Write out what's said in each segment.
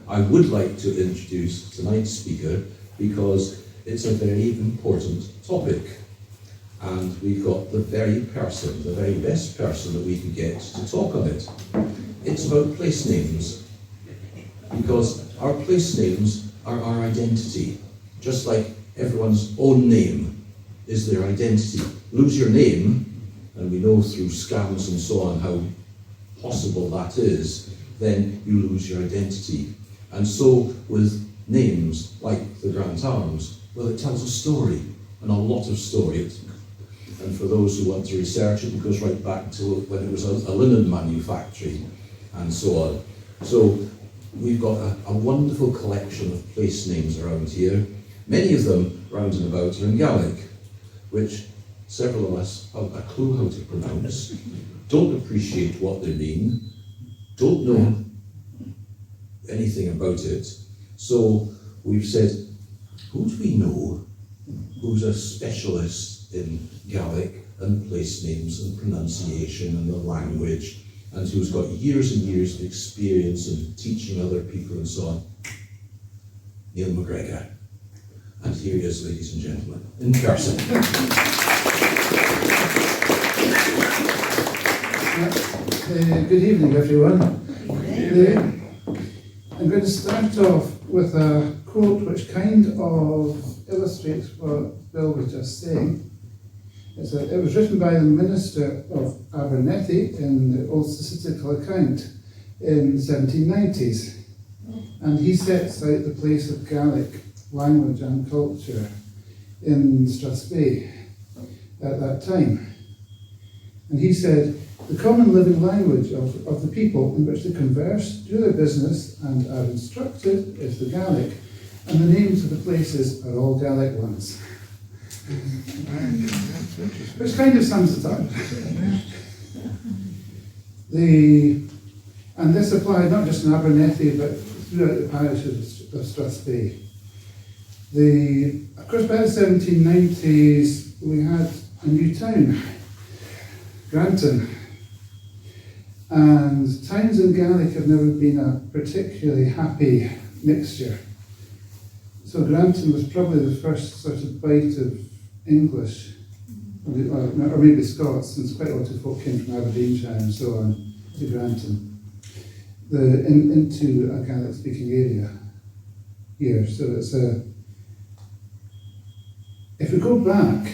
I would like to introduce tonight's speaker because it's a very important topic. And we've got the very best person that we can get to talk on it. It's about place names. Because our place names are our identity. Just like everyone's own name is their identity. Lose your name, and we know through scams and so on how possible that is, then you lose your identity. And so with names like the Grant Arms, well, it tells a story, and a lot of stories. And for those who want to research it, it goes right back to when it was a linen manufactory and so on. So we've got a wonderful collection of place names around here. Many of them round and about are in Gaelic, which several of us have a clue how to pronounce, don't appreciate what they mean, don't know anything about it. So we've said, who do we know who's a specialist in Gaelic and place names and pronunciation and the language, and who's got years and years of experience in teaching other people and so on? Neil Macgregor. And here he is, ladies and gentlemen, in person. Good evening, everyone. I'm going to start off with a quote which kind of illustrates what Bill was just saying. It was written by the Minister of Abernethy in the Old Statistical Account in the 1790s. And he sets out the place of Gaelic language and culture in Strathspey at that time. And he said, the common living language of the people in which they converse, do their business, and are instructed is the Gaelic, and the names of the places are all Gaelic ones. Which kind of sums it up. And this applied not just in Abernethy, but throughout the parish of Strathspey. Of course, by the 1790s, we had a new town, Granton. And towns in Gaelic have never been a particularly happy mixture. So Granton was probably the first sort of bite of English, or maybe Scots, since quite a lot of folk came from Aberdeenshire and so on to Granton, into a Gaelic-speaking area here. So it's if we go back,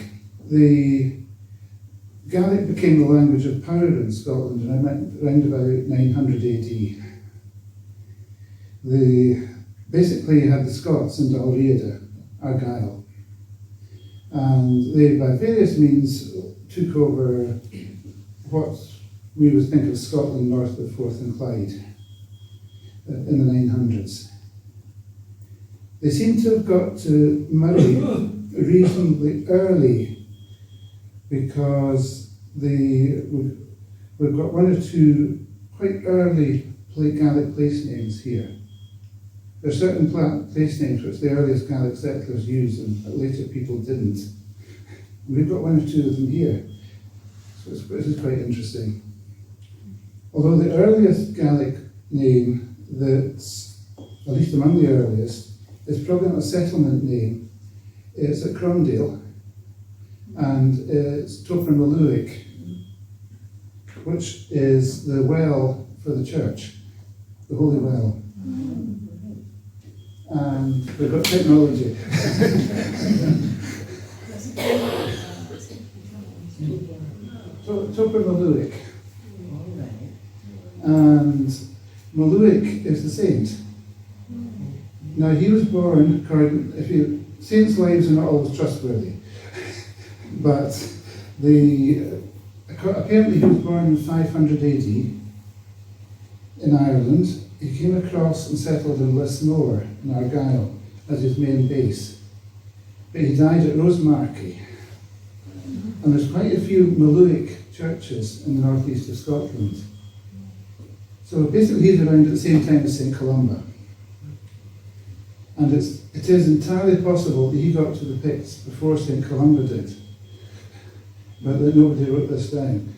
the Gaelic became the language of power in Scotland around about 900 AD. Basically you had the Scots in Dalriada, Argyll, and they by various means took over what we would think of Scotland north of Forth and Clyde in the 900s. They seem to have got to Murray reasonably early, because we've got one or two quite early Gaelic place names here. There are certain place names which the earliest Gaelic settlers used and later people didn't. And we've got one or two of them here. So this is quite interesting. Although the earliest Gaelic name that's, at least among the earliest, is probably not a settlement name. It's at Cromdale, and it's Topper Maluic, which is the well for the church, the Holy Well. And we've got technology. Topper Maluic. And Maluic is the saint. Now he was born, saints' lives are not always trustworthy, but apparently he was born in 500 AD in Ireland. He came across and settled in Lismore in Argyll as his main base, but he died at Rosemarkie. And there's quite a few Maluic churches in the northeast of Scotland. So basically he's around at the same time as St. Columba. And it is entirely possible that he got to the Picts before St. Columba did, but that nobody wrote this down.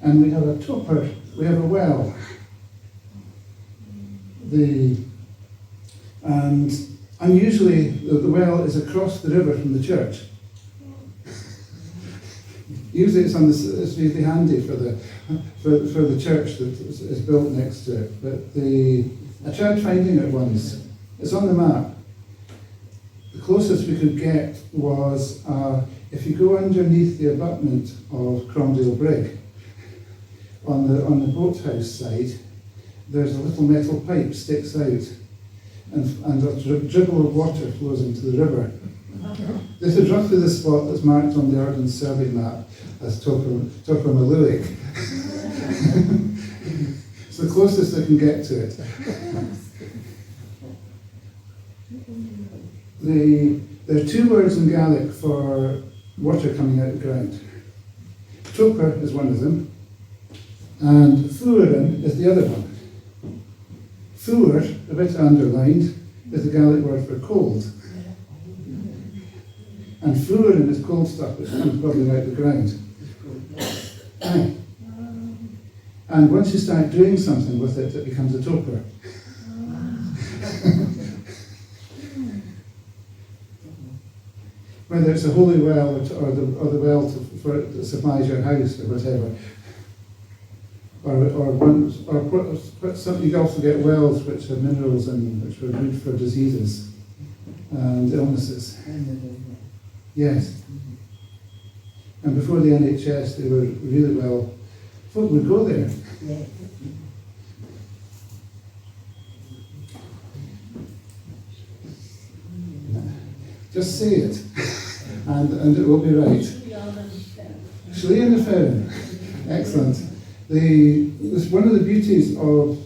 And we have a toper, we have a well, And unusually, the well is across the river from the church. Usually it's really handy for the church that is built next to it. But I tried finding it once. It's on the map. The closest we could get was if you go underneath the abutment of Cromdale Brig, on the boathouse side, there's a little metal pipe sticks out, and a dribble of water flows into the river. This is roughly the spot that's marked on the Ordnance Survey map as Topermaluic. It's the closest I can get to it. There are two words in Gaelic for water coming out of the ground. Toper is one of them, and fuarin is the other one. Fuair, a bit underlined, is the Gaelic word for cold. And fuarin is cold stuff which comes bubbling out of the ground. Aye. And once you start doing something with it, it becomes a toper. Whether it's a holy well or the well that supplies your house or whatever. You also get wells which have minerals in them which are good for diseases and illnesses. Yes. And before the NHS, they were really well. Folk would go there. Just say it, and it will be right. Shlee and the Ferrin. Excellent. One of the beauties of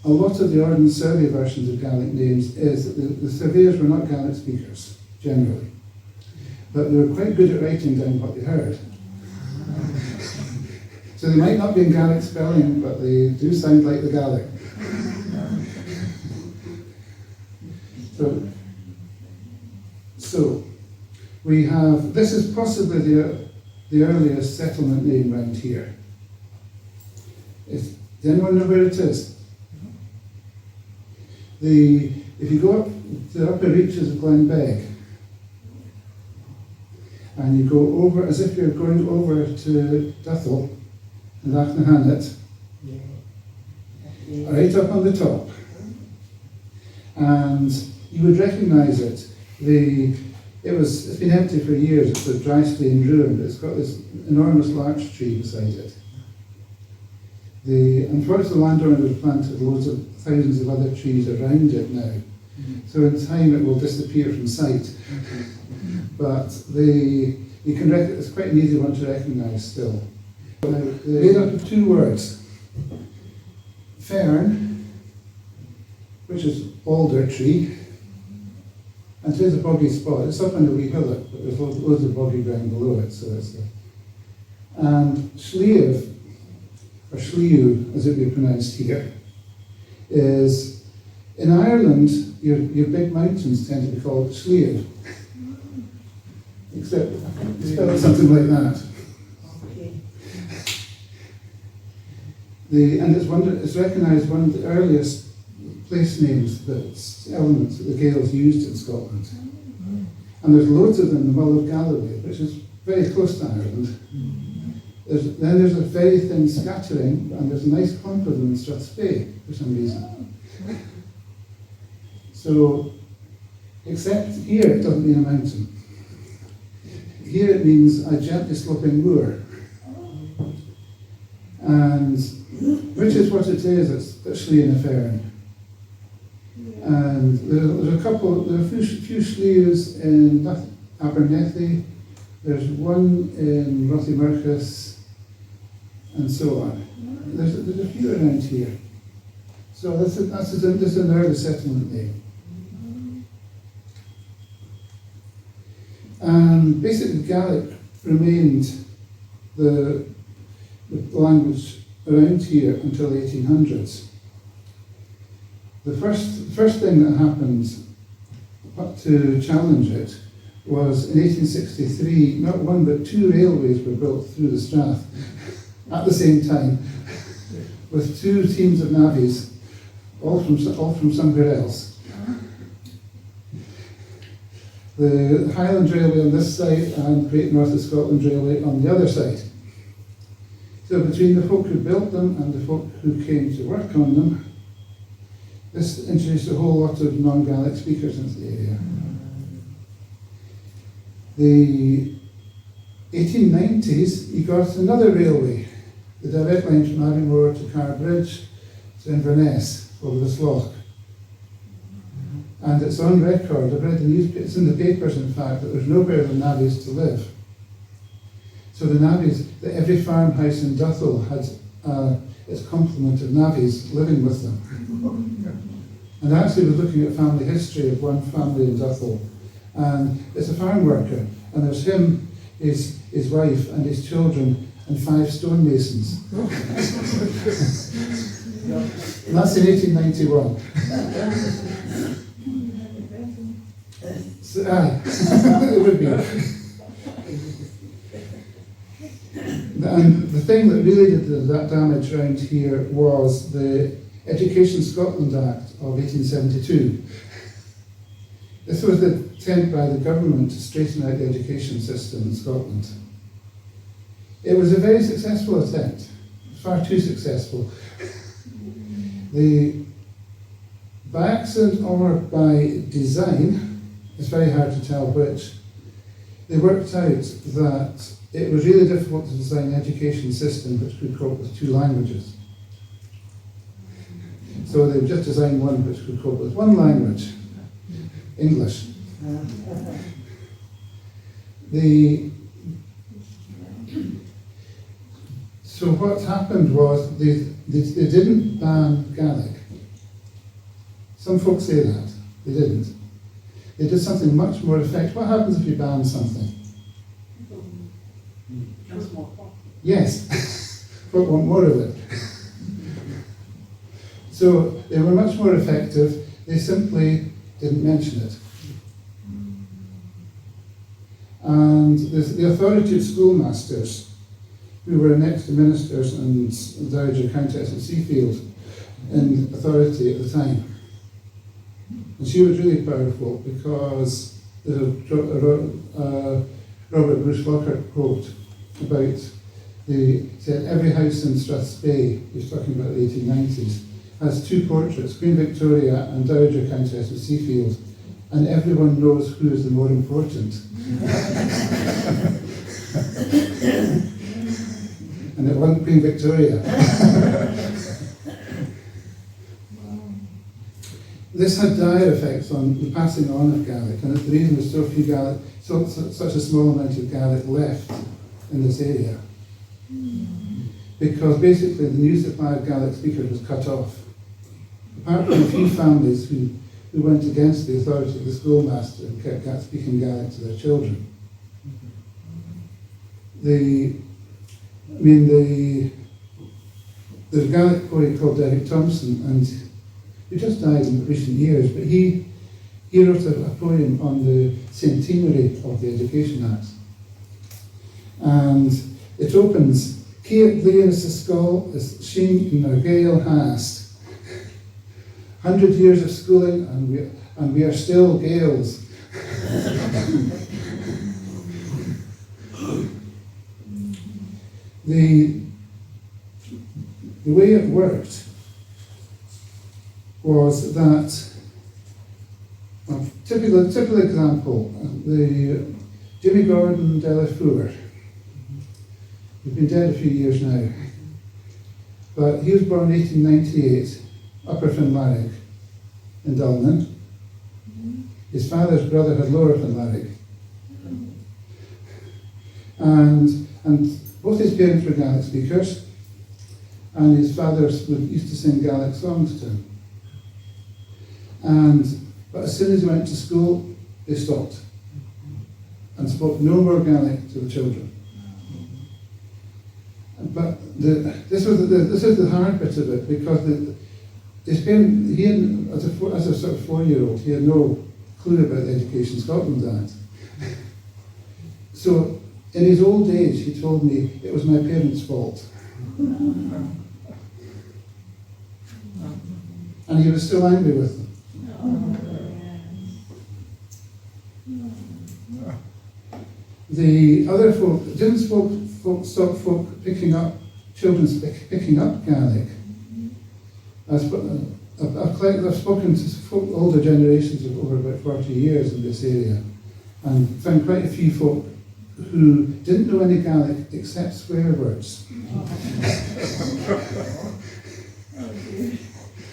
a lot of the Ordnance Survey versions of Gaelic names is that the surveyors were not Gaelic speakers, generally. But they were quite good at writing down what they heard. So they might not be in Gaelic spelling, but they do sound like the Gaelic. So we have, this is possibly the earliest settlement name around here. Does anyone know where it is? If you go up the upper reaches of Glenbeigh, and you go over, as if you're going over to Duthel and Achnahannet, right up on the top, and you would recognise it. It's been empty for years. It's a dry stone ruin, but it's got this enormous larch tree beside it. Unfortunately, the landowner has planted thousands of other trees around it now. So in time it will disappear from sight. But it's quite an easy one to recognise still. Made up of two words. Fern, which is alder tree, and here's a boggy spot. It's up on a wee hillock, but there's loads of boggy ground below it. And Slieve, or Sliu, as it would be pronounced here, is, in Ireland, your big mountains tend to be called Slieve. Except spelled something like that. And it's recognised one of the earliest place names, elements that the Gaels used in Scotland. And there's loads of them in the Mull of Galloway, which is very close to Ireland. Then there's a very thin scattering, and there's a nice clump of them in Strathspey for some reason. So, except here it doesn't mean a mountain. Here it means a gently sloping moor. And which is what it is, it's literally in a Ferrin. And there are a few slievs in Abernethy, there's one in Rothiemurchus, and so on. There's a few around here. So this is an early settlement name. And basically Gaelic remained the language around here until the 1800s. The first thing that happened to challenge it was in 1863, not one but two railways were built through the Strath at the same time, with two teams of navvies all from somewhere else. The Highland Railway on this side and Great North of Scotland Railway on the other side. So between the folk who built them and the folk who came to work on them, this introduced a whole lot of non-Gaelic speakers into the area. The 1890s, you got another railway, the direct line from Arrymore to Carbridge to Inverness over the Slough. And it's on record, I've read it's in the papers in fact, that there's nowhere the navvies to live. So the navvies, that every farmhouse in Duthel had its complement of navvies living with them. And actually we're looking at family history of one family in Duthel, and it's a farm worker, and there's him, his wife and his children and 5 stonemasons. And that's in 1891. So, it would be. And the thing that really did that damage around here was the Education Scotland Act of 1872. This was the attempt by the government to straighten out the education system in Scotland. It was a very successful attempt, far too successful. By accident or by design, it's very hard to tell which, they worked out that it was really difficult to design an education system which could cope with 2 languages. So they just designed one which could cope with 1 language, English. So what happened was they didn't ban Gaelic. Some folks say that. They didn't. They did something much more effective. What happens if you ban something? Yes, folk want more of it. So they were much more effective. They simply didn't mention it. And the authority of schoolmasters, who were next to ministers and Dowager Countess of Seafield in authority at the time. And she was really powerful because there's a Robert Bruce Lockhart quote about said every house in Strathspey, he's talking about the 1890s, has 2 portraits, Queen Victoria and Dowager Countess of Seafield, and everyone knows who is the more important. And it wasn't Queen Victoria. This had dire effects on the passing on of Gaelic, and it's the reason there's so few Gaelic, such a small amount of Gaelic left in this area. Because basically the new supply of Gaelic speakers was cut off. Apart from a few families who went against the authority of the schoolmaster and kept speaking Gaelic to their children. There's a Gaelic poet called Derek Thompson, and he just died in recent years, but he wrote a poem on the centenary of the Education Act. And it opens, Ciat bliain is skull is shin in our Gael hast. 100 years of schooling and we are still Gaels. The way it worked was that, a typical example, the Jimmy Gordon de la Four, he's been dead a few years now, but he was born in 1898, Upper Finlarrig in Dublin. His father's brother had Lower Finlarrig. And both his parents were Gaelic speakers, and his father used to sing Gaelic songs to him. But as soon as he went to school, they stopped and spoke no more Gaelic to the children. But this is the hard bit of it, because his parents, he had, as a sort of 4-year-old, he had no clue about the Education Scotland Act. So in his old age, he told me it was my parents' fault. and he was still angry with them. The other folk, didn't stop folk picking up, children picking up Gaelic. I've spoken to folk, older generations of over about 40 years in this area, and found quite a few folk who didn't know any Gaelic except swear words.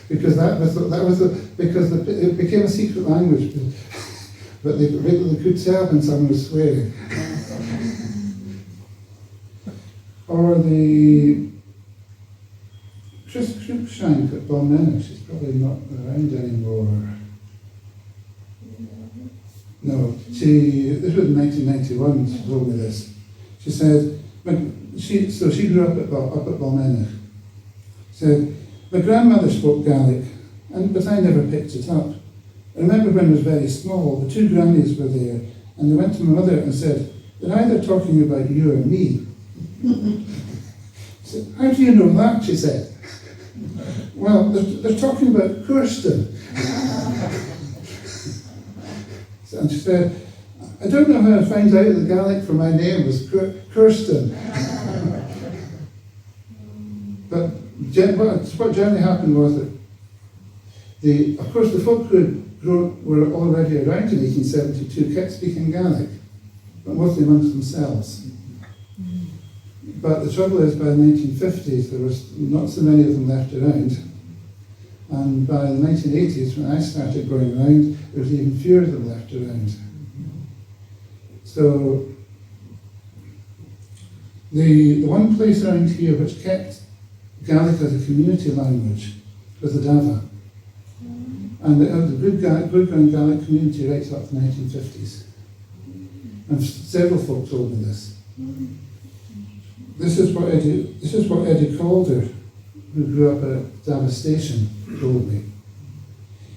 Because it became a secret language, but they could tell when someone was swearing. Or the Cruikshank at Balmena, she's probably not around anymore. No, this was in 1991, she told me this. She said, she grew up at Balmena. She said, my grandmother spoke Gaelic, but I never picked it up. I remember when I was very small, the two grannies were there, and they went to my mother and said, they're either talking about you or me. Said, how do you know that? She said. Well, they're talking about Kirsten. And she said, I don't know how I found out the Gaelic for my name was Kirsten. But what generally happened was that, of course, the folk who were already around in 1872 kept speaking Gaelic, but mostly amongst themselves. But the trouble is, by the 1950s, there was not so many of them left around. And by the 1980s, when I started going around, there was even fewer of them left around. So, the one place around here which kept Gaelic as a community language was the Dava. And it was a good growing Gaelic community right up to the 1950s. And several folk told me this. This is what Eddie Calder, who grew up at Dava Station, told me. He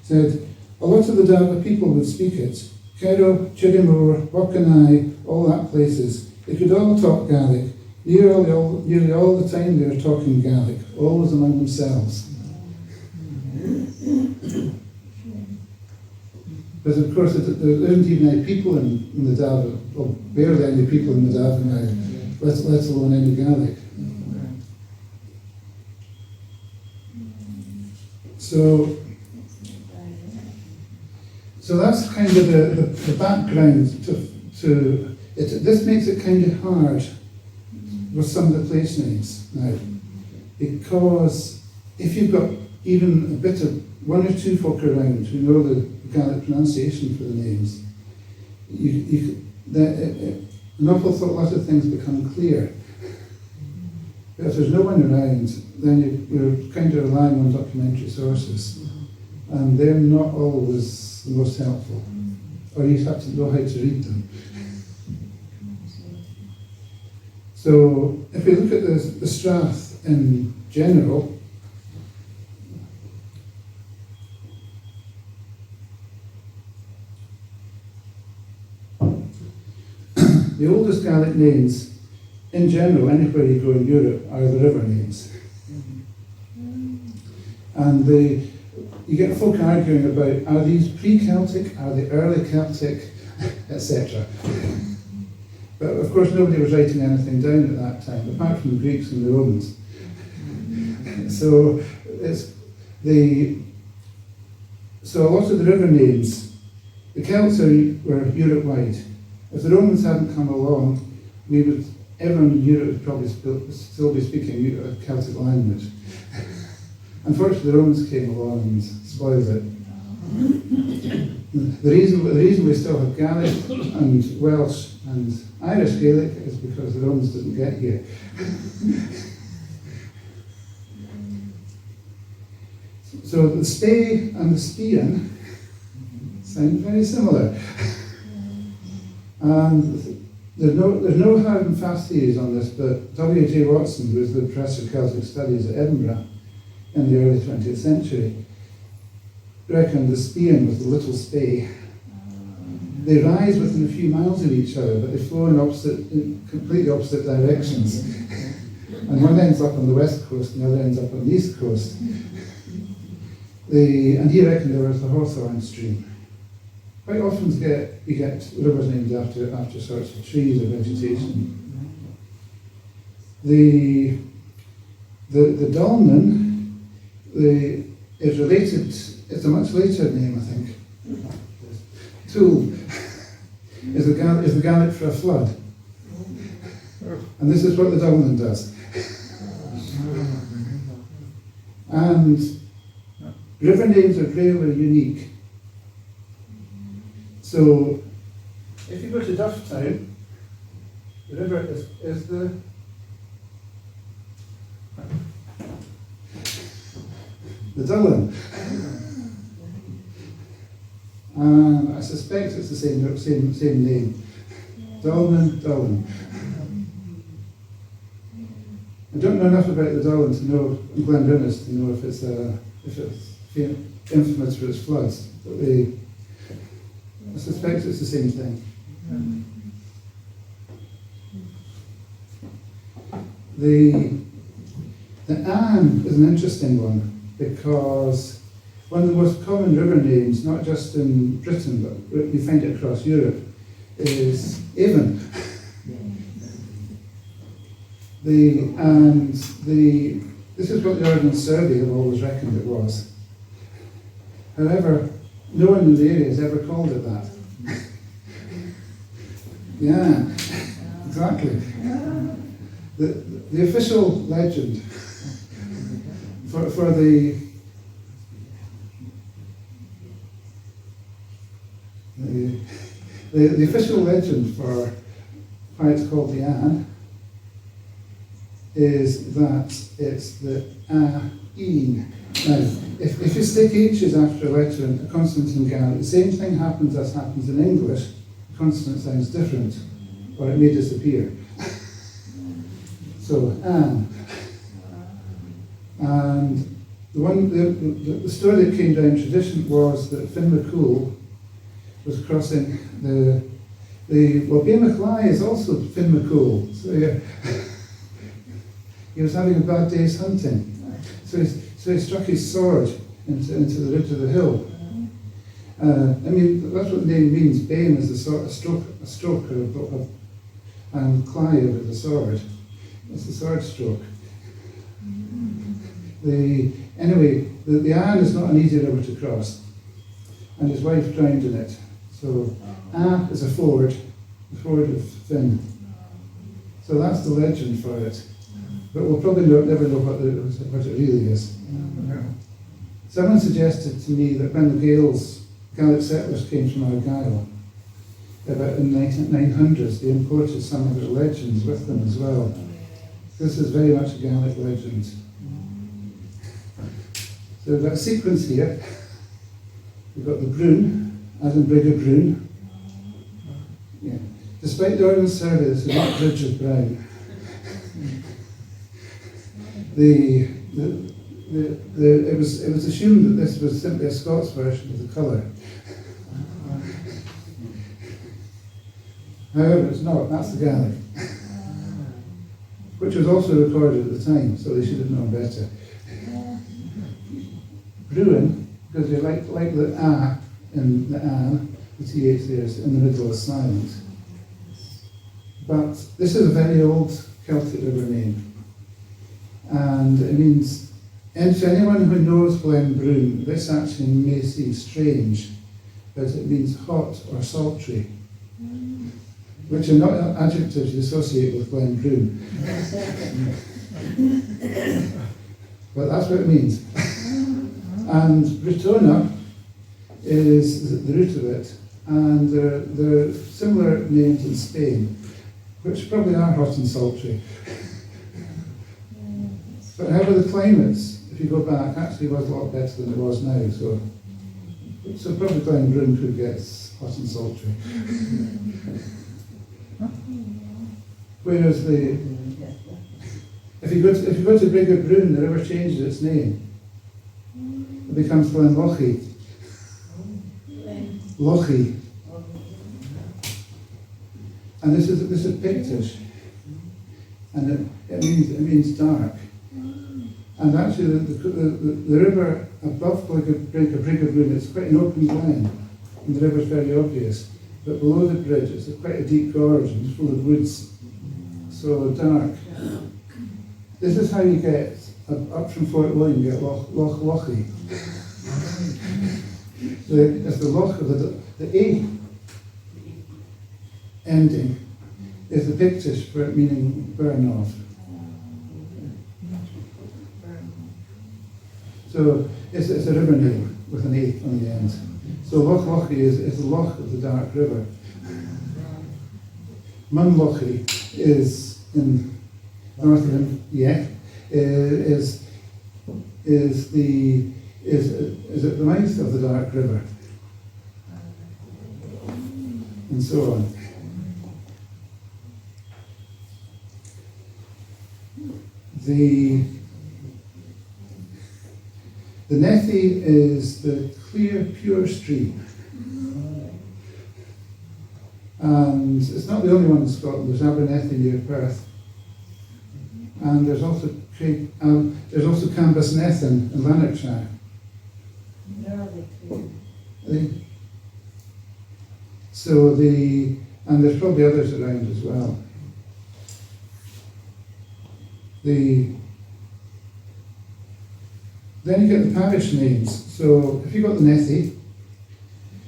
said, a lot of the Dava people would speak it. Cairo, Chirrimore, Wockanai, all that places. They could all talk Gaelic. Nearly all the time they were talking Gaelic, always among themselves. But of course, there isn't even any people in the Dava, or barely any people in the Dava now, let alone any Gaelic. So that's kind of the background to it. This makes it kind of hard with some of the place names now, because if you've got even a bit of one or two folk around who know the Gaelic pronunciation for the names, an awful lot of things become clear. But if there's no one around, then you're kind of relying on documentary sources, and they're not always the most helpful, or you have to know how to read them. So if we look at the Strath in general, the oldest Gaelic names, in general, anywhere you go in Europe, are the river names. And you get folk arguing about, are these pre-Celtic, are they early Celtic, etc. But of course nobody was writing anything down at that time, apart from the Greeks and the Romans. So a lot of the river names, the Celts were Europe-wide. If the Romans hadn't come along, everyone in Europe would probably still be speaking a Celtic language. Unfortunately, the Romans came along and spoiled it. The reason we still have Gaelic and Welsh and Irish Gaelic is because the Romans didn't get here. So the Spey and the Spian sound very similar. And there's no hard and fast theories on this, but W.J. Watson, who was the professor of Celtic Studies at Edinburgh in the early 20th century, reckoned the Spian was the little Spey. They rise within a few miles of each other, but they flow in completely opposite directions. And one ends up on the west coast and the other ends up on the east coast. And he reckoned there was the Hawthorn stream. Quite often you get rivers named after sorts of trees or vegetation. The dolmen is related, it's a much later name, I think. Tool is the Gaelic for a flood. And this is what the dolmen does. And river names are rarely unique. So, if you go to Dufftown, the river is the Dullin. And I suspect it's the same name. Dullin. I don't know enough about the Dullin to know, Glendronach, to know if it's infamous for its floods. But I suspect it's the same thing. The Anne is an interesting one because one of the most common river names, not just in Britain, but we find it across Europe, is Avon. This is what the Ordnance Survey have always reckoned it was. However, no one in the area has ever called it that. Yeah, exactly. The official legend for the official legend for why it's called the Anne is that it's the A-een. Now, if you stick H's after a letter and a consonant in Gaelic, the same thing happens as happens in English. The consonant sounds different, or it may disappear. So, Anne. And the story that came down tradition was that Finn McCool was crossing Beamachlai is also Finn McCool. So he was having a bad day's hunting. So he struck his sword into the ridge of the hill. That's what the name means. Bain is a stroke, and Clyde is the sword. It's the sword stroke. The Anne is not an easy river to cross, and his wife drowned in it. So A is a ford, the ford of Finn. So that's the legend for it. But we'll probably never know what it really is. Someone suggested to me that when the Gaelic settlers came from Argyll, about in the 900s, they imported some of their legends with them as well. This is very much a Gaelic legend. So we've got a sequence here. We've got the Brún, as in Brig of Brún. Yeah. Despite the Ordnance Survey, this is not Bridge of Brown. It was assumed that this was simply a Scots version of the colour. However, it's not. That's the Gaelic, which was also recorded at the time, so they should have known better. Bruin, because they like the A in the Anne, the TH there is in the middle is silent. But this is a very old Celtic river name. And it means, and to anyone who knows Glen Brún, this actually may seem strange, but it means hot or sultry, which are not adjectives you associate with Glen Brún. But that's what it means. And Britona is the root of it, and there are similar names in Spain, which probably are hot and sultry. But however, the climates, if you go back, actually was a lot better than it was now. So probably Glen Brún could get hot and sultry. Whereas if you go to Brig of Brún, the river changes its name. It becomes Glen Lochy. Lochy. And this is Pictish, and it means dark. And actually, the river above Brigabroom, it's quite an open glen, and the river's very obvious. But below the bridge, it's quite a deep gorge and it's full of woods, so dark. This is how you get up from Fort William, you get Loch Lochy. It's the loch of the A ending is the Pictish for it meaning burn off. So it's a river name with an A on the end. So Loch Lochy is the loch of the dark river. Munlochy is in northern, is at the mouth of the dark river, and so on. The Nethy is the clear, pure stream. And it's not the only one in Scotland. There's Abernethy near Perth. And there's also Cambusnethan in Lanarkshire. And there's probably others around as well. Then you get the parish names. So if you've got the Nethy,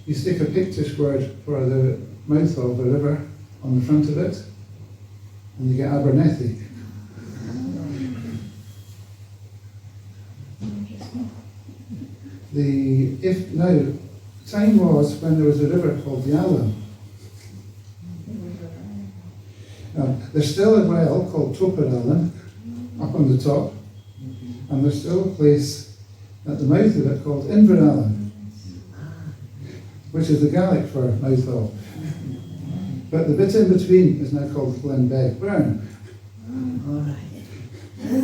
you stick a Pictish word for the mouth of the river on the front of it, and you get Abernethy. Time was when there was a river called the Allen. There's still a well called Toper Allen up on the top, and there's still a place at the mouth of it called Inverallen, which is the Gaelic for mouth of. But the bit in between is now called Glenbeigh Burn.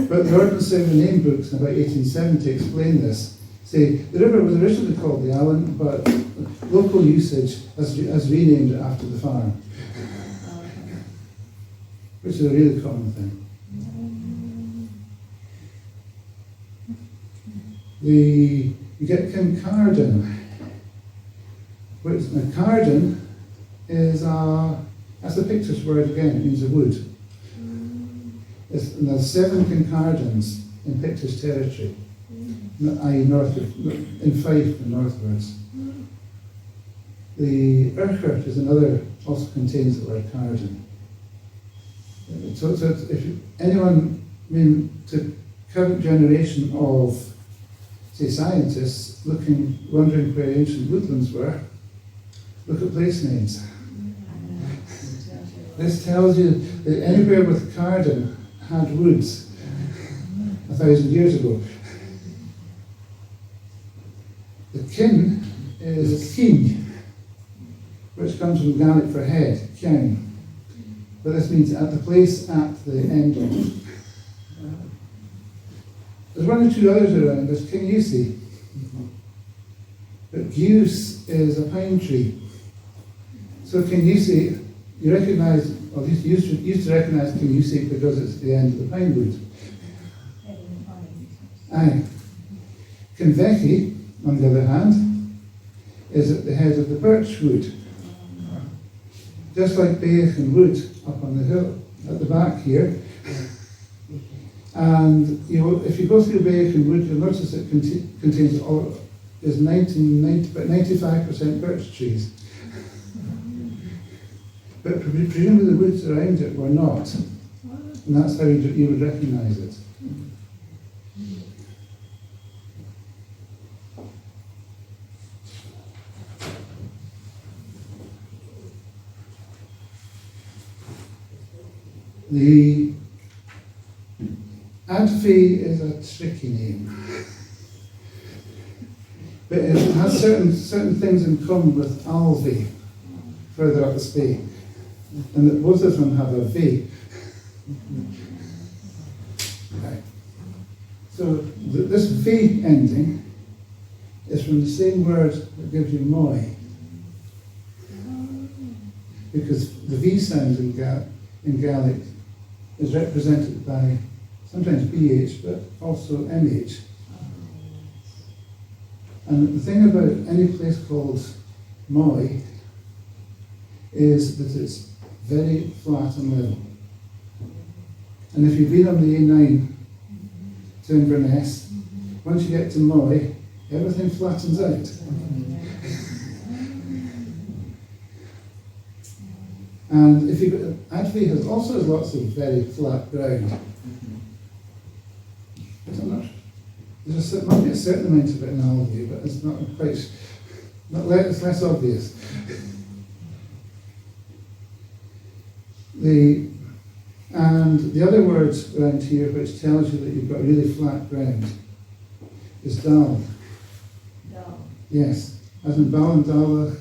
But the Ordinance of the Name books in about 1870 explain this. Say, the river was originally called the Allen, but local usage has renamed it after the farm, which is a really common thing. You get Kincardine, which Carden is that's a Pictish word again, it means a wood. And there's 7 Kincardines in Pictish territory, i.e. in Fife and northwards. The Urquhart is another, also contains the word Carden. So if anyone, to current generation of, say, scientists wondering where ancient woodlands were, look at place names. This tells you that anywhere with Carden had woods 1,000 years ago. The kin is king, which comes from Gaelic for head, kian. But this means at the place at the end of. There's 1 or 2 others around. There's Kingusi. But Geuse is a pine tree. So Kingusi, you recognise, or at least you used to recognise Kingusi because it's the end of the pine wood. Aye. Kinvecchi, on the other hand, is at the head of the birch wood. Just like Beach and Wood up on the hill at the back here. And if you go through Beach and Wood, you'll notice it contains about 95% birch trees. But presumably the woods around it were not. And that's how you would recognise it. The Adfi is a tricky name, but it has certain things in common with Alvi, further up the Spey, and that both of them have a V. Right. So this V ending is from the same word that gives you moi, because the V sound in Gaelic is represented by sometimes BH, but also MH. And the thing about any place called Moy is that it's very flat and level. And if you've been on the A9 to Inverness, once you get to Moy, everything flattens out. And if you, Advie has also lots of very flat ground. There's might be a certain amount of it in Alvie, but it's not quite, it's less obvious. And the other word around here which tells you that you've got really flat ground is dal. Dal. Yes, as in Bal and Dala,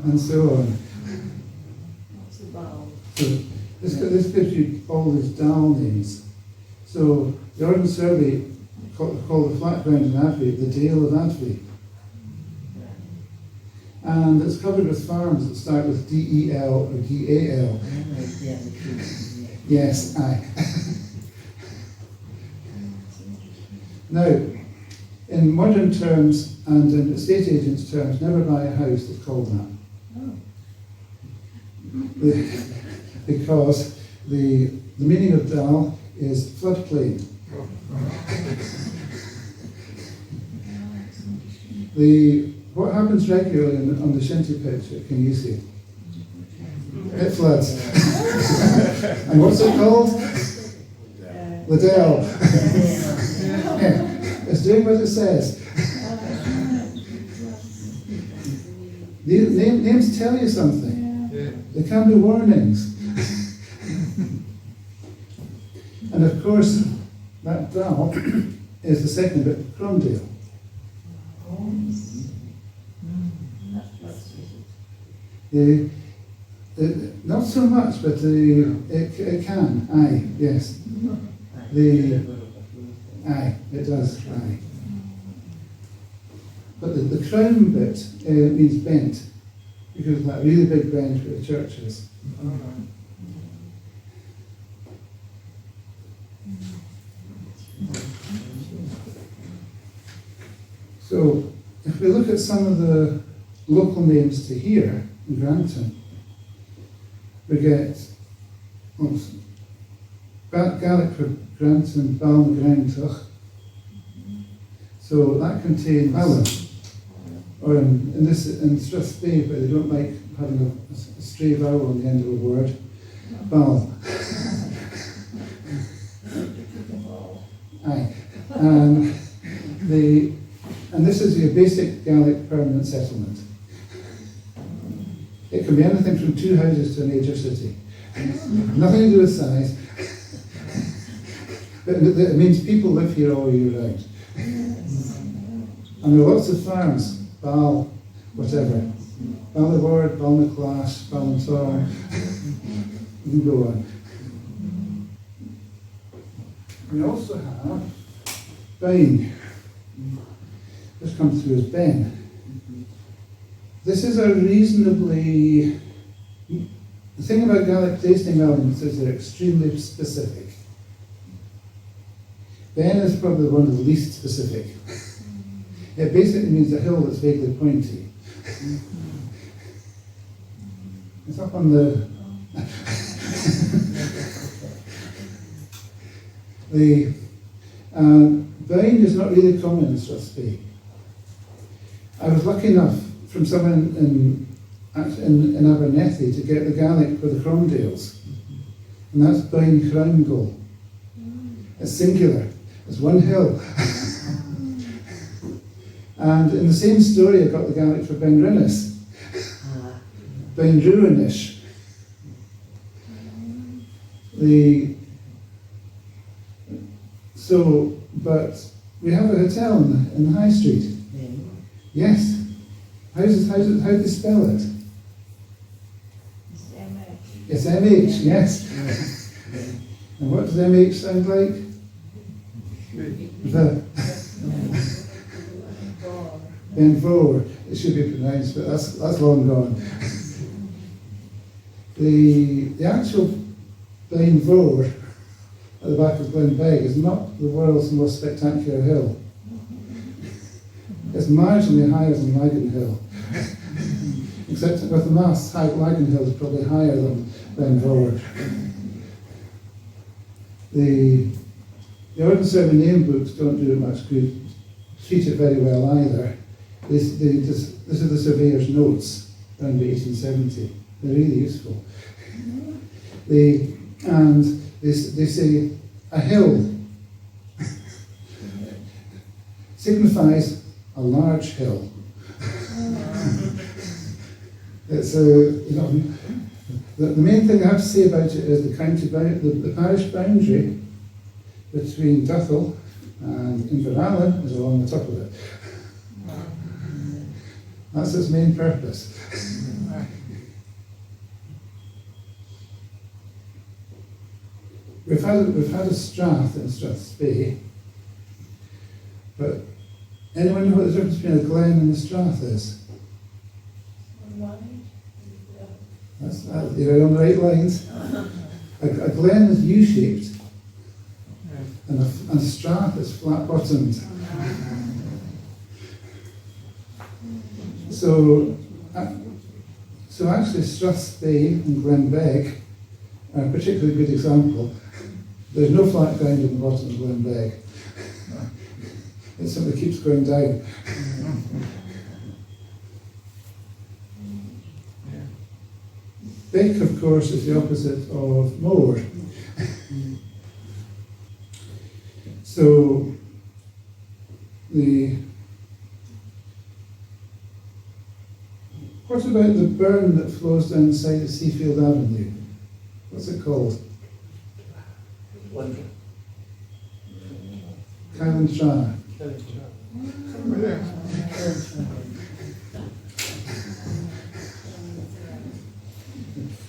and so on. What's a bal? So this gives you all these dal names. So the Ordnance Survey called the flat ground in Advie the Dale of Advie. And it's covered with farms that start with D-E-L or D-A-L. Yes, aye. Now, in modern terms and in estate agents' terms, never buy a house that's called that. Because the meaning of Dal is floodplain. What happens regularly on the shinty pitch at Kingiesi? It floods. And what's it called? Liddell. Yeah, it's doing what it says. These names tell you something. They can be warnings. And of course, that Dal is the second bit, Cromdale. Not so much, but it can, aye, yes. Aye, it does, aye. But the crown bit means bent, because of that really big bench where the church is. So, if we look at some of the local names to here in Granton, we get Gaelic for Granton, Balnagraintuch. So that contains Alan, or in Strathspey, but they don't like having a stray vowel on the end of a word. Bal. Aye. And this is your basic Gaelic permanent settlement. It can be anything from 2 houses to a major city. Nothing to do with size. But it means people live here all year round. And there are lots of farms, Bal, whatever. Ballivord, Balnaclash, Ballantor. You can go on. We also have Bain. This comes through as Ben. This is a reasonably... The thing about Gaelic place name elements is they're extremely specific. Ben is probably one of the least specific. It basically means a hill that's vaguely pointy. It's up on the... Bain is not really common in Strathspey. I was lucky enough from someone in Abernethy to get the Gaelic for the Cromdales, and that's Bain Crowngle. It's singular. It's one hill. And in the same story, I got the Gaelic for Benrinnes, Bain Ruinish. But we have a hotel in the High Street. Yes. How do they spell it? It's MH. It's MH, yes. And what does MH sound like? Benvor. It should be pronounced, but that's long gone. The actual Benvor at the back of Glenbeigh is not the world's most spectacular hill. It's marginally higher than Lagan Hill. Except with the mass, Lagan Hill is probably higher than Vollard. The Ordnance Survey name books don't do it much good, treat it very well either. This is the surveyor's notes around 1870. They're really useful. They say a hill signifies a large hill. It's the main thing I have to say about it is the parish boundary between Duthel and Inverallen is along the top of it. That's its main purpose. We've had a strath in Strathspey, but anyone know what the difference between a glen and a strath is? You're on the right lines. A glen is U-shaped, and a strath is flat-bottomed. So actually Strathspey and Glenbeigh are a particularly good example. There's no flat ground in the bottom of Glenbeigh. It simply keeps going down. Beck, of course, is the opposite of Moor. So what about the burn that flows down the side of Seafield Avenue? What's it called? Kylantra.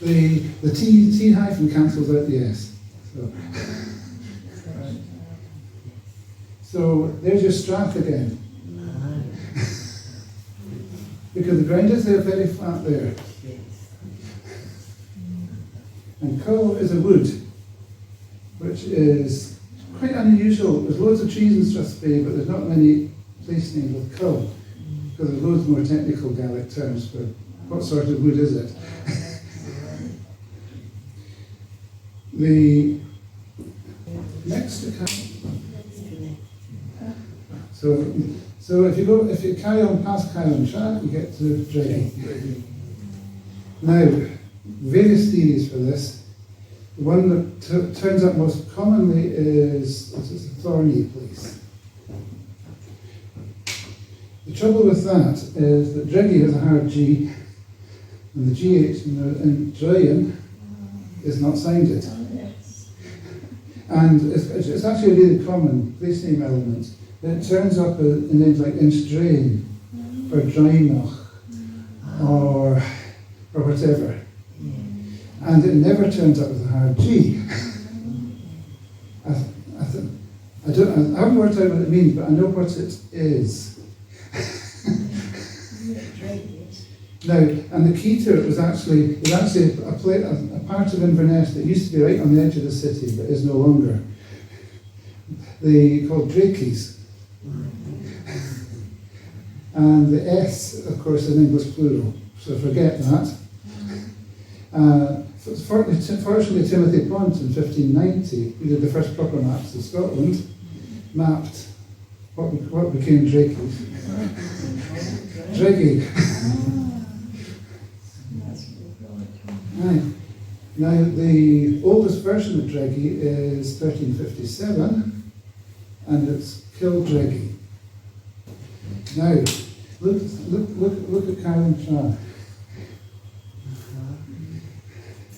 The T hyphen cancels out the S. So there's your strath again. Because the ground is there very flat there. And Cull is a wood, which is quite unusual. There's loads of trees in Strathspey, but there's not many place names with Cull, because there's loads more technical Gaelic terms for what sort of wood is it. The next so if you carry on past Kylantra, you get to Dreggy. Now, various theories for this. The one that turns up most commonly is it's a thorny place. The trouble with that is that Dreggy has a hard G, and the GH in Drayan is not sounded. And it's actually a really common place name element. It turns up in names like Inchdrain, or Drainoch, or whatever. And it never turns up with a hard G. I haven't worked out what it means, but I know what it is. Now, and the key to it was actually a part of Inverness that used to be right on the edge of the city, but is no longer. They called Drakeys. And the S, of course, is an English plural, so forget that. Fortunately, Timothy Pont in 1590, who did the first proper maps of Scotland, mapped what became Drakeys. Dreggy. Right. Now, the oldest version of Dreggy is 1357, and it's Kildreggy. Now, look at Kylantra.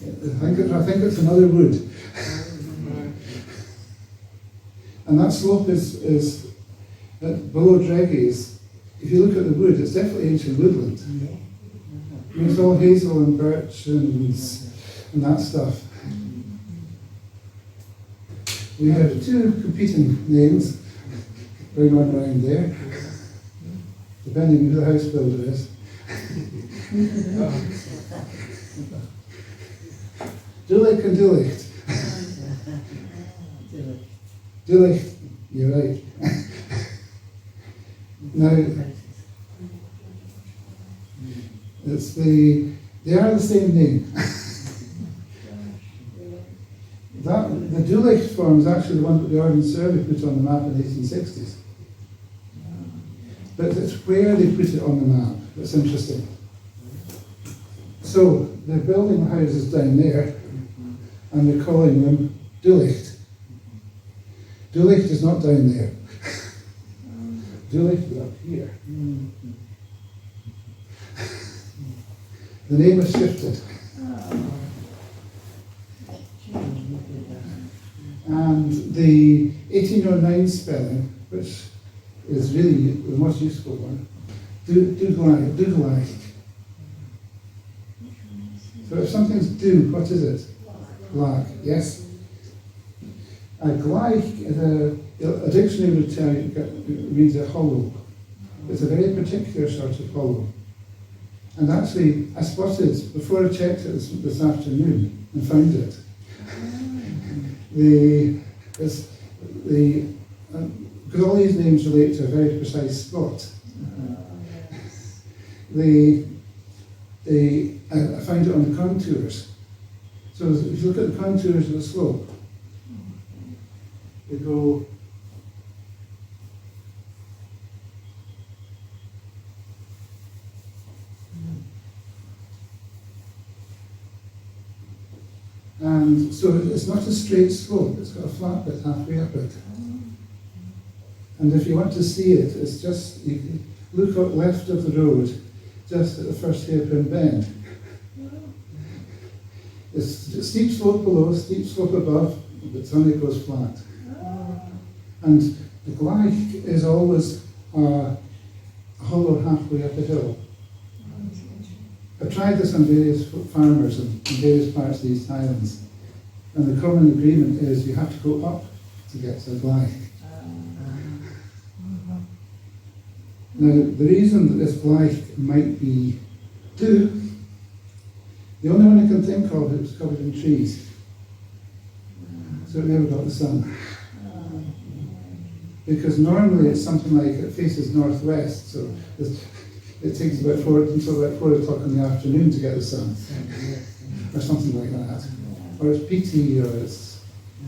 I think it's another wood. And that slope is below Dreggy's. If you look at the wood, it's definitely ancient woodland. I mean, it's all hazel and birch and that stuff. We have two competing names going on around there, depending on who the house builder is. Dulicht and Dulicht. Dulicht, you're right. Now, they are the same name. The Dulicht form is actually the one that the Ordnance Survey put on the map in the 1860s. But it's where they put it on the map that's interesting. So they're building houses down there, and they're calling them Dulicht. Dulicht is not down there. Dulicht is up here. The name has shifted. And the 1809 spelling, which is really the most useful one, Dudeleicht. So if something's do, what is it? Lag, yes. Gleich, a dictionary would tell you, it means a hollow. It's a very particular sort of hollow. And actually, I spotted, before I checked it this afternoon, and found it. Because all these names relate to a very precise spot. I found it on the contours. So if you look at the contours of the slope, they go and so it's not a straight slope, it's got a flat bit halfway up it. And if you want to see it, it's just, you can look up left of the road, just at the first hairpin bend. It's a steep slope below, steep slope above, but suddenly it goes flat. And the gleich is always a hollow halfway up a hill. I've tried this on various farmers in various parts of these highlands, and the common agreement is you have to go up to get to the gleich. Now, the reason that this gleich might be do, the only one I can think of, it was covered in trees. So it never got the sun. Because normally it's something like it faces northwest, so it takes until about 4 o'clock in the afternoon to get the sun. Or something like that. Or it's peaty, or it's...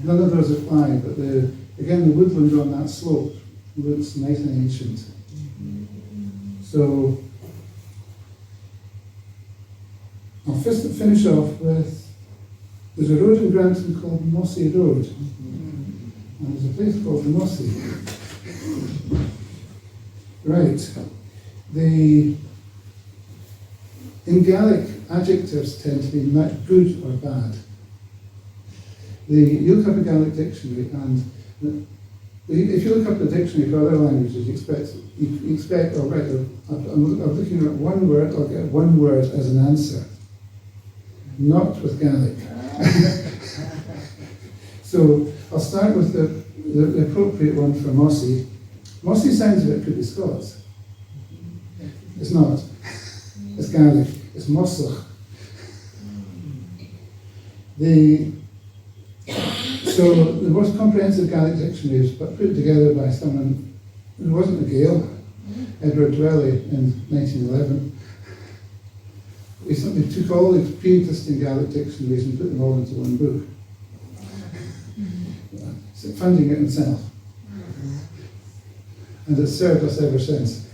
None of those apply, but again, the woodland on that slope looks nice and ancient. So, I'll finish off with, there's a road in Granton called Mossy Road, and there's a place called Mossy. Right. In Gaelic, adjectives tend to be good or bad. You look up a Gaelic dictionary, and if you look up the dictionary for other languages, you expect, oh right, I'm looking at one word, I'll get one word as an answer. Not with Gaelic. So I'll start with the appropriate one for Mossy. Mossy sounds of it could be Scots. It's not. It's Gaelic. It's Mossach. So the most comprehensive Gaelic dictionary is put together by someone who wasn't a Gael, Edward Dwelly, in 1911. He simply took all the pre-existing Gaelic dictionaries and put them all into one book, funding it himself. And it's served us ever since.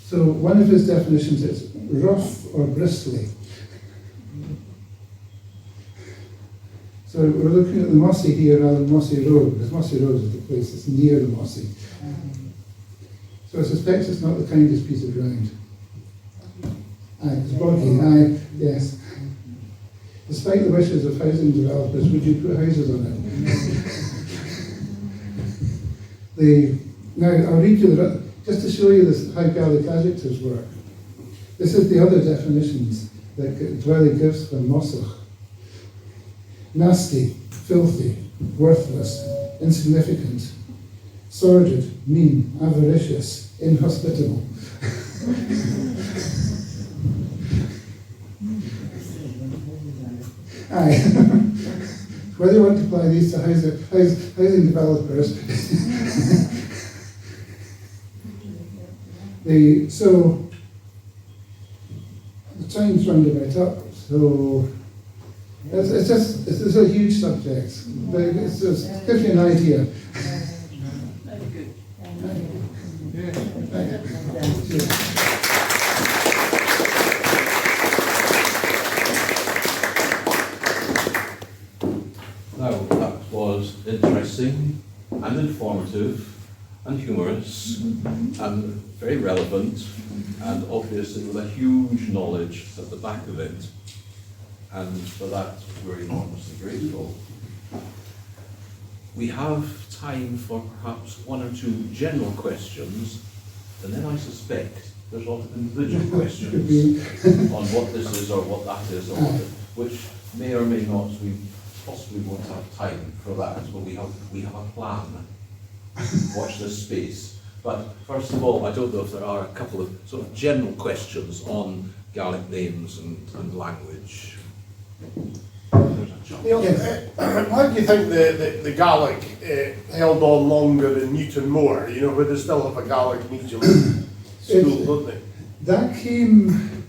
So one of his definitions is rough or bristly. So we're looking at the Mossy here rather than Mossy Road, because Mossy Road is the place that's near the Mossy. So I suspect it's not the kindest piece of ground. Aye, it's boggy, yes. Despite the wishes of housing developers, would you put houses on it? Now, I'll read you just to show you how Gaelic adjectives work. This is the other definitions that Dwelly gives for Mossach. Nasty, filthy, worthless, insignificant, sordid, mean, avaricious, inhospitable. Aye. whether you want to apply these to housing developers. So the time's round about up, so it's a huge subject, but it gives you an idea. Very good. Now, that was interesting and informative and humorous and very relevant and obviously with a huge knowledge at the back of it. And for that, we're enormously grateful. We have time for perhaps one or two general questions, and then I suspect there's a lot of individual questions on what this is or what that is, or what which may or may not, we possibly won't have time for that, but we have a plan. Watch this space. But first of all, I don't know if there are a couple of sort of general questions on Gaelic names and language. There's a chance. Neil, why do you think the Gaelic held on longer in Newton Moor, you know, where they still have a Gaelic medium school, don't they? That came,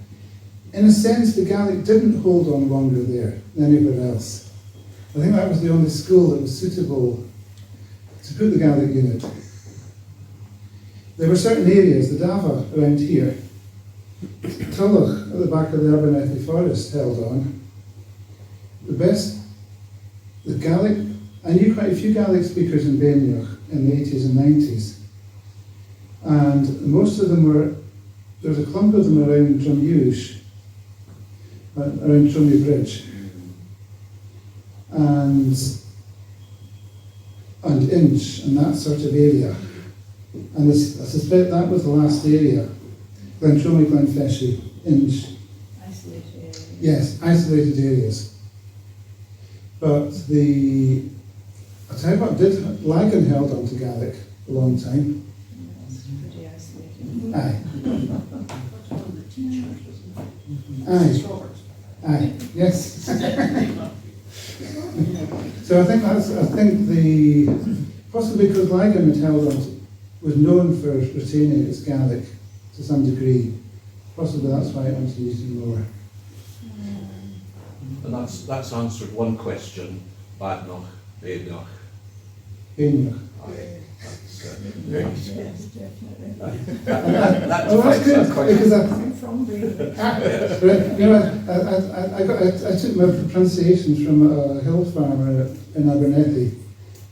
in a sense, the Gaelic didn't hold on longer there than anywhere else. I think that was the only school that was suitable to put the Gaelic unit. There were certain areas, the Dava around here, Tullach at the back of the Abernethy Forest held on. The Gaelic, I knew quite a few Gaelic speakers in Bainioch in the 80s and 90s. And most of them were, there was a clump of them around Drumuse, around Drummy Bridge. And Inch and that sort of area. And I suspect that was the last area. Glentrommy, Glenfeshie, Inch. Isolated areas. Yes, isolated areas. But I'll tell you what, Lagan held on to Gaelic a long time. That's pretty isolated. Aye. That's one of the teachers, wasn't it? Aye. Aye, yes. So I think possibly because Lagan had held on to, was known for retaining its Gaelic to some degree. Possibly that's why it went to Newton Moor. And that's answered one question, Badnoch, Bainioch. Bainioch. That's Yes, definitely. that Oh, that's defines good, that question. because I'm from Bailey. you know, I took my pronunciations from a hill farmer in Abernethy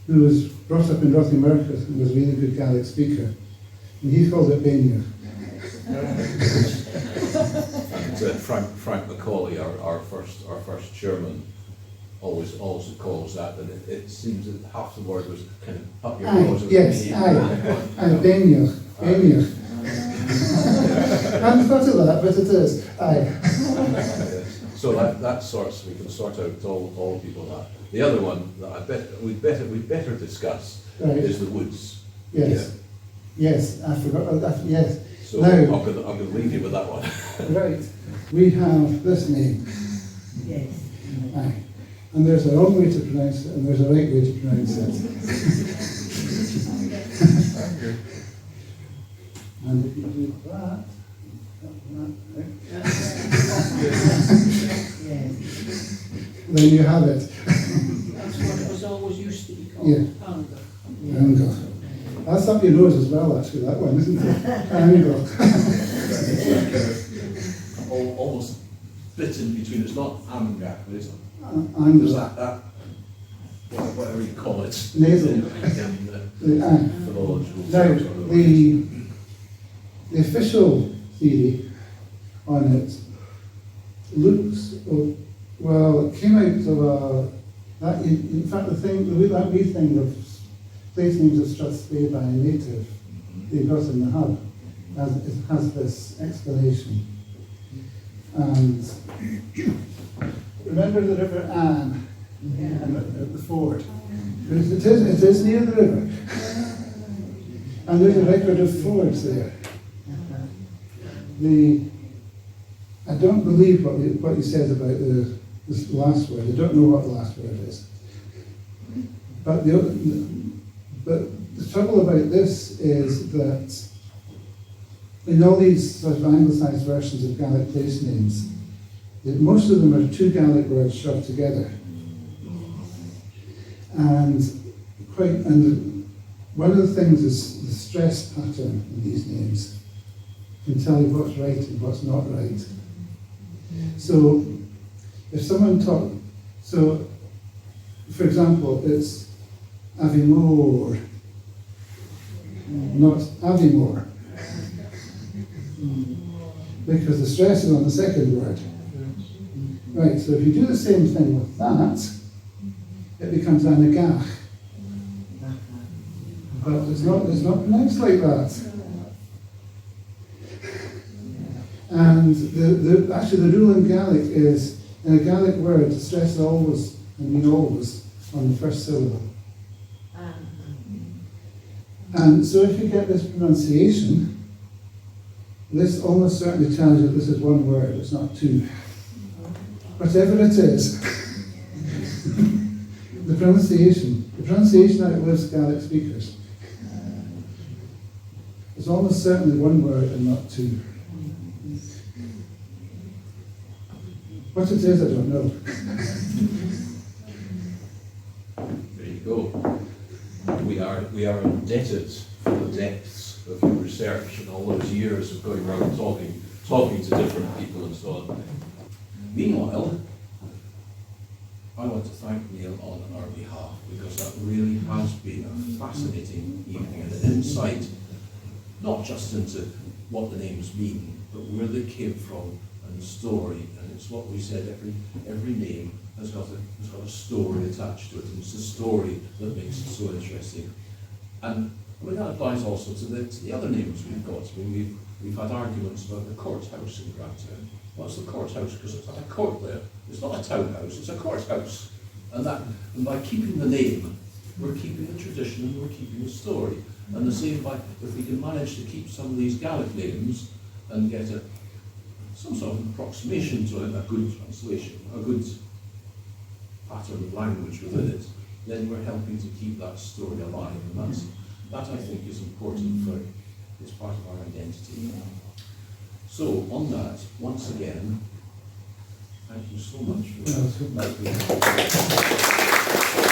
who was brought up in Rothiemurchus and was a really good Gaelic speaker. And he called it Bainioch. And Frank Macaulay, our first chairman, always calls that, and it seems that half the word was kind of up your nose. Yes, Bainioch. Bainioch. I hadn't thought of that, but it is. Aye. So we can sort out all people that. The other one that I bet we'd better discuss Right. is the woods. Yes. Yes, I forgot that. Yes. So Now- I'm going to leave you with that one. Right. We have this name. Yes. Aye. And there's a wrong way to pronounce it, and there's a right way to pronounce it. And if you do that, then you have it. That's what it was always used to be called, Yeah. Anger. Angle. That's up your nose as well, actually, that one, isn't it? Angle. Almost bit in between. It's not Amga, but it's Angle. that whatever you call it. Nasal. In philological Now, terms, otherwise. the official theory on it looks, well, it came out of that, in fact, that wee thing of place names of Strathspey by a native they got in the hub has this explanation. And remember the River Anne at the ford? It is near the river. And there's a record of fords there. I don't believe what he says about this last word. I don't know what the last word is. But the trouble about this is that in all these sort of anglicised versions of Gaelic place names, most of them are two Gaelic words shoved together. And one of the things is the stress pattern in these names can tell you what's right and what's not right. So if someone for example, it's Avimore, not Avimore, because the stress is on the second word. Right, so if you do the same thing with that, it becomes Anagach. But it's not pronounced like that. And actually the rule in Gaelic is, in a Gaelic word, the stress is always, I mean always, on the first syllable. And so if you get this pronunciation, this almost certainly tells you that this is one word, it's not two. Whatever it is, the pronunciation outlives Gaelic speakers. It's almost certainly one word and not two. What it is, I don't know. There you go. We are indebted for the depths of your research and all those years of going around talking to different people and so on. Meanwhile, I want to thank Neil on our behalf, because that really has been a fascinating evening and an insight, not just into what the names mean, but where they came from and the story. And it's what we said, every name has got a story attached to it, and it's the story that makes it so interesting. And I mean, that applies also to the other names we've got. I mean, we've had arguments about the courthouse in Grantown. What's the courthouse? Because it's not a court there. It's not a townhouse, it's a courthouse. And by keeping the name, we're keeping the tradition and we're keeping the story. And the same if we can manage to keep some of these Gaelic names and get some sort of approximation to it, a good translation, a good pattern of language within it, then we're helping to keep that story alive. And that I think is important for, it's part of our identity. So on that, once again, thank you so much for that.